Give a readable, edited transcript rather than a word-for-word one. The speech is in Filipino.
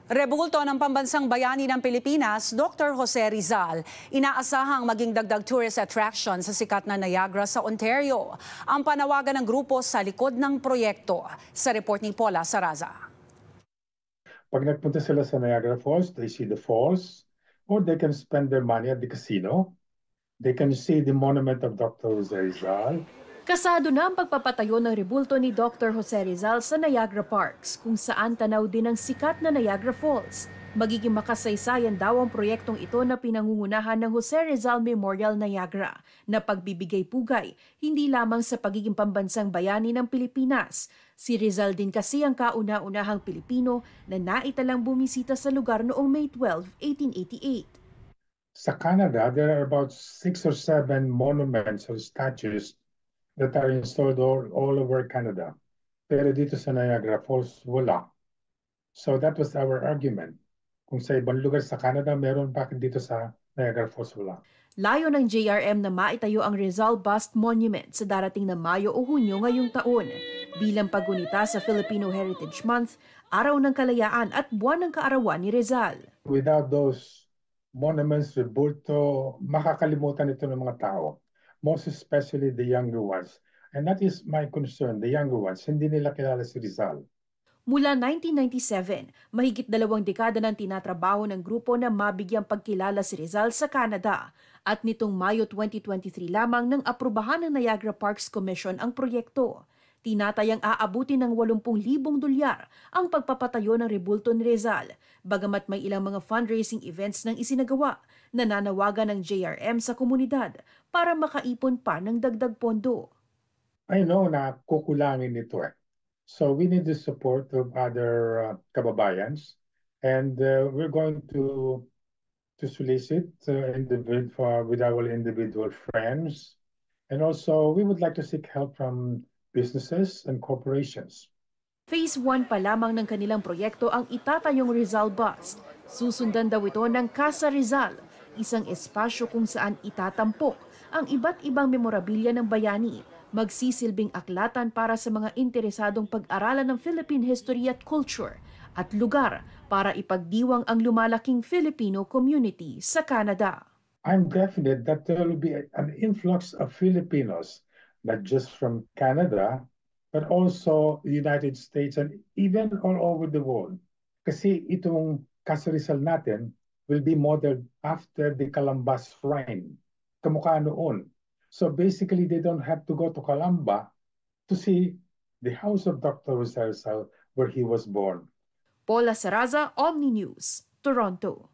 Rebulto ng Pambansang Bayani ng Pilipinas, Dr. Jose Rizal, inaasahang maging dagdag tourist attraction sa sikat na Niagara sa Ontario. Ang panawagan ng grupo sa likod ng proyekto. Sa report ni Paula Saraza. Pag nagpunta sila sa Niagara Falls, they see the falls, or they can spend their money at the casino. They can see the monument of Dr. Jose Rizal. Kasado na ang pagpapatayo ng rebulto ni Dr. Jose Rizal sa Niagara Parks, kung saan tanaw din ang sikat na Niagara Falls. Magiging makasaysayan daw ang proyektong ito na pinangungunahan ng Jose Rizal Memorial Niagara na pagbibigay pugay hindi lamang sa pagiging pambansang bayani ng Pilipinas. Si Rizal din kasi ang kauna-unahang Pilipino na naitalang bumisita sa lugar noong May 12, 1888. Sa Canada, there are about 6 or 7 monuments or statues that are installed all over Canada. Pero dito sa Niagara Falls, wala. So that was our argument. Kung sa ibang lugar sa Canada, meron, bakit dito sa Niagara Falls wala? Layo ng JRM na maitayo ang Rizal Bust Monument sa darating na Mayo o Hunyo ngayong taon. Bilang paggunita sa Filipino Heritage Month, Araw ng Kalayaan at Buwan ng Kaarawan ni Rizal. Without those monuments, rebulto, makakalimutan ito ng mga tao. Most especially the younger ones. And that is my concern, the younger ones. Hindi nila kilala si Rizal. Mula 1997, mahigit 2 dekada nang tinatrabaho ng grupo na mabigyang pagkilala si Rizal sa Canada. At nitong Mayo 2023 lamang nang aprubahan ng Niagara Parks Commission ang proyekto. Tinatayang aabutin ng 80,000 dolyar ang pagpapatayo ng rebulto ni Rizal. Bagamat may ilang mga fundraising events nang isinagawa, nananawagan ng JRM sa komunidad para makaipon pa ng dagdag pondo. I know na kukulangin ito eh. So we need the support of other kababayans, and we're going to solicit with our individual friends, and also we would like to seek help from businesses and corporations. Phase 1 pa lamang ng kanilang proyekto ang itatayong Rizal Bust. Susundan daw ito ng Casa Rizal, isang espasyo kung saan itatampok ang iba't ibang memorabilia ng bayani, magsisilbing aklatan para sa mga interesadong pag-aralan ng Philippine history at culture, at lugar para ipagdiwang ang lumalaking Filipino community sa Canada. I'm definite that there will be an influx of Filipinos, not just from Canada, but also the United States and even all over the world. Kasi itong Casa Rizal natin will be modeled after the Calamba Shrine, kamukha noon. So basically, they don't have to go to Calamba to see the house of Dr. Jose Rizal where he was born. Paula Saraza, Omni News, Toronto.